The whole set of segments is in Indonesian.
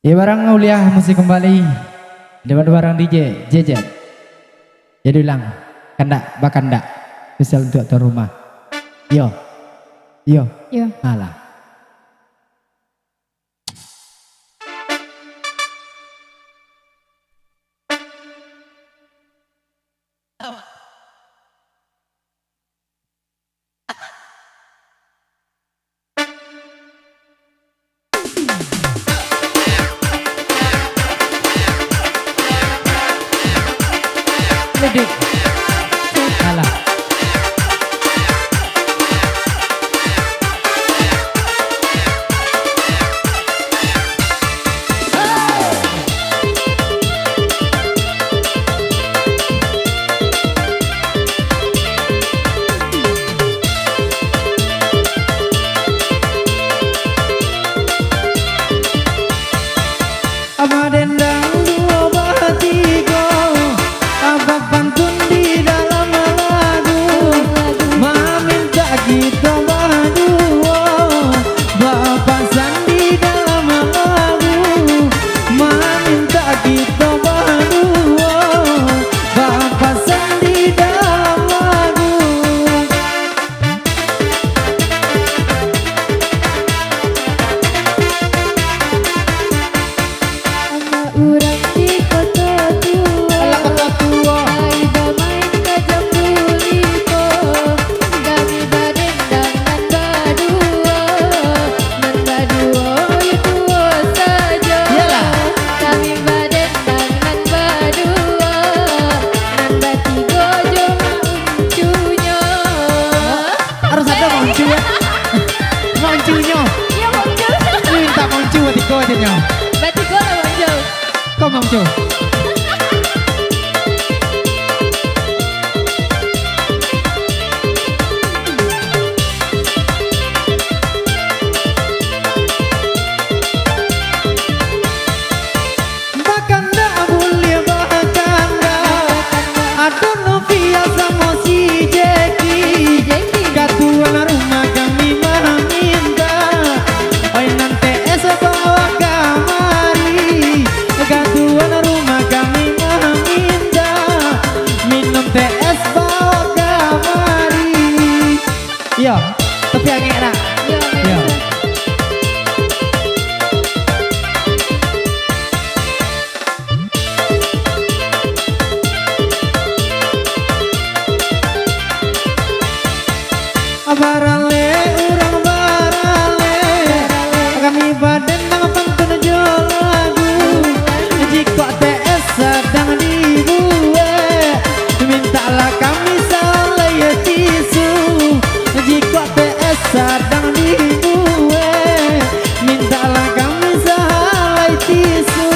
Ya barang Aulia musik kembali dewan barang DJ Jejet. Jadi ulang kandak bakandak spesial untuk tuan rumah. Yo. Alah. Ledik. Alah. Apa dendang dua batigo, apa pantun di dalam lagu, meminta kita berdua, bapasan di dalam lagu, meminta kita berdua, bapasan di dalam lagu. Urang di kota tua, Alah kota tua. ai bermain kajang buliko, kami berdendang nan berdua itu saja. Yalah. Kami berdendang nan berdua, nan bertiga cuma uncunya. Harus ada moncu ya. Moncunya. Ya muncul, Minta moncu tiga aja nya. bertiga lah muncul. Kau moncu. Bakanda boleh bakanda. Ada Novia sama si Jeki. Katuan rumah kami meminta, oi nanti esok bawa kamari. Katuan rumah kami meminta, minum teh es bawa kamari. Yo, tapi yang enak. Yo. Barale urang barale, kami badendang pantun jo lagu. Jika TS sedang dibuat, mintalah kami salai tisu. Jika TS sedang dibuat, mintalah kami salai tisu.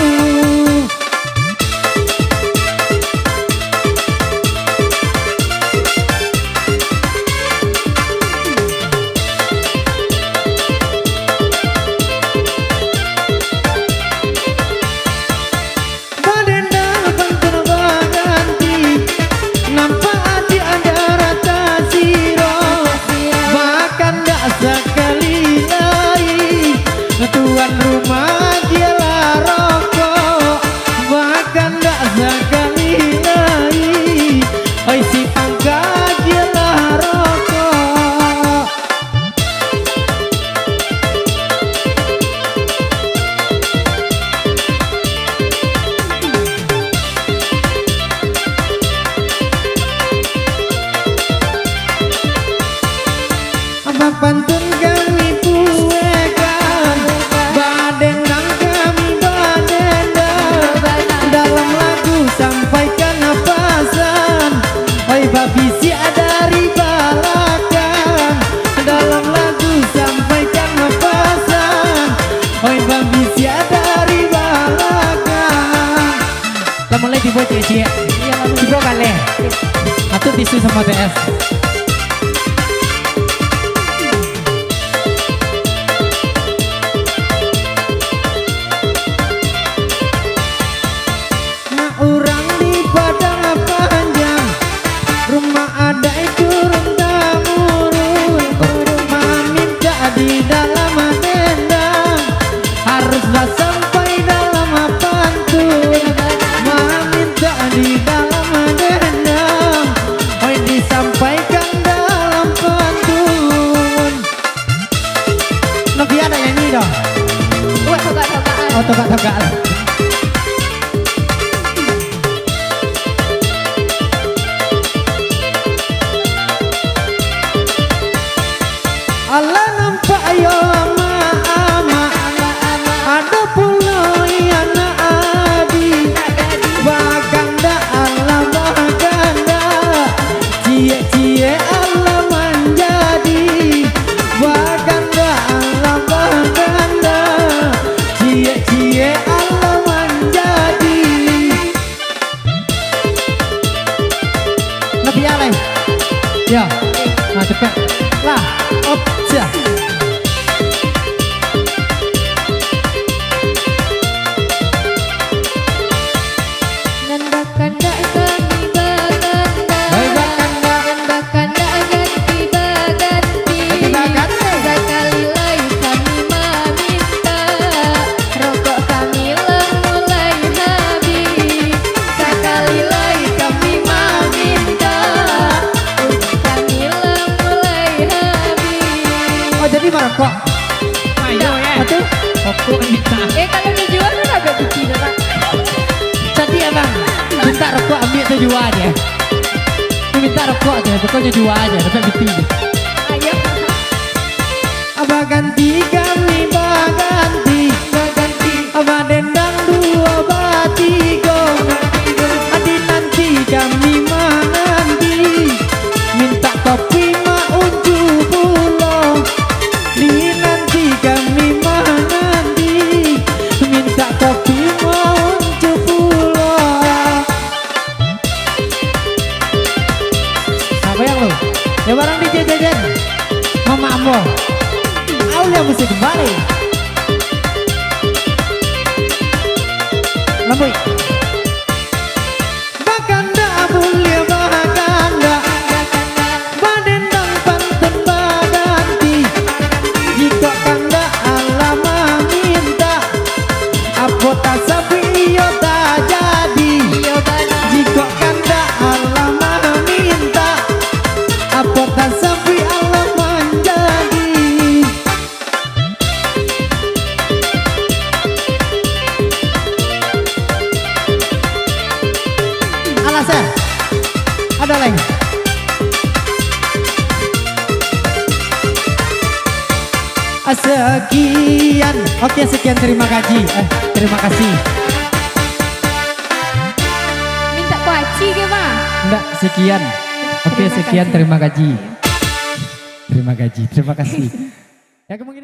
Badendang pantun baganti, nampak adik ada rata siro, bahkan tak sekali lagi. Tuan rumah dialah rokok, bahkan tak sekali lagi. Oi si pangka dialah rokok. Apa pantun kami puekan, badendang kami badendang. Dalam lagu sampaikan pesan, oi babisi dari belakang. Dalam lagu sampaikan pesan, oi babisi dari belakang. Lama lagi buat cie-cie, coba kali. Atau tisu sama TS. Urang di padang panjang, rumah ada itu temurun. Meminta di dalam tenda, haruslah sampai dalam Oh togak-togak. Allah nampak yo ama ada pulau yana abi baganda Allah baganda cie Allah menjadi baganda Allah baganda cie Allah menjadi lebih alay ya nah cepet lah op sia Nan bakanda kami baganda Nan bakanda ganti baganti Sekali lagi kami meminta Rokok kami mulai habis Sekali lagi kami meminta Kami mulai habis oh jadi merokok Ayo ya Betul? Rokok minta. kalau dijual kan agak kecil Pak Jadi emang minta rokok ambil tuh jual aja. Minta rokok aja, pokoknya jual aja, dapat beti. Ayo Abah ganti kami baganti, abah dendang dua batigo, adi nanti kami menanti, minta kopi ma unju pulau, di nanti kami menanti, minta kopi ma unju pulau. Apa yang lo? Ya barang DJ Jejen, Mama Ambo. Aulia mesti kembali. Lambui. Baganda Aulia baganda. Badendang pantun baganti. Jika kanda Allah meminta, apota sapi iyo tak jadi. Jika kanda Allah meminta, apota sapi Allah menjadi. Alasan ada lagi. Sekian, oke sekian terima kasih. Terima kasih. Minta kuaci ke mah? Enggak sekian. Oke Terima sekian kasih. terima kasih. Terima kasih. Terima kasih. Ya kemungkinan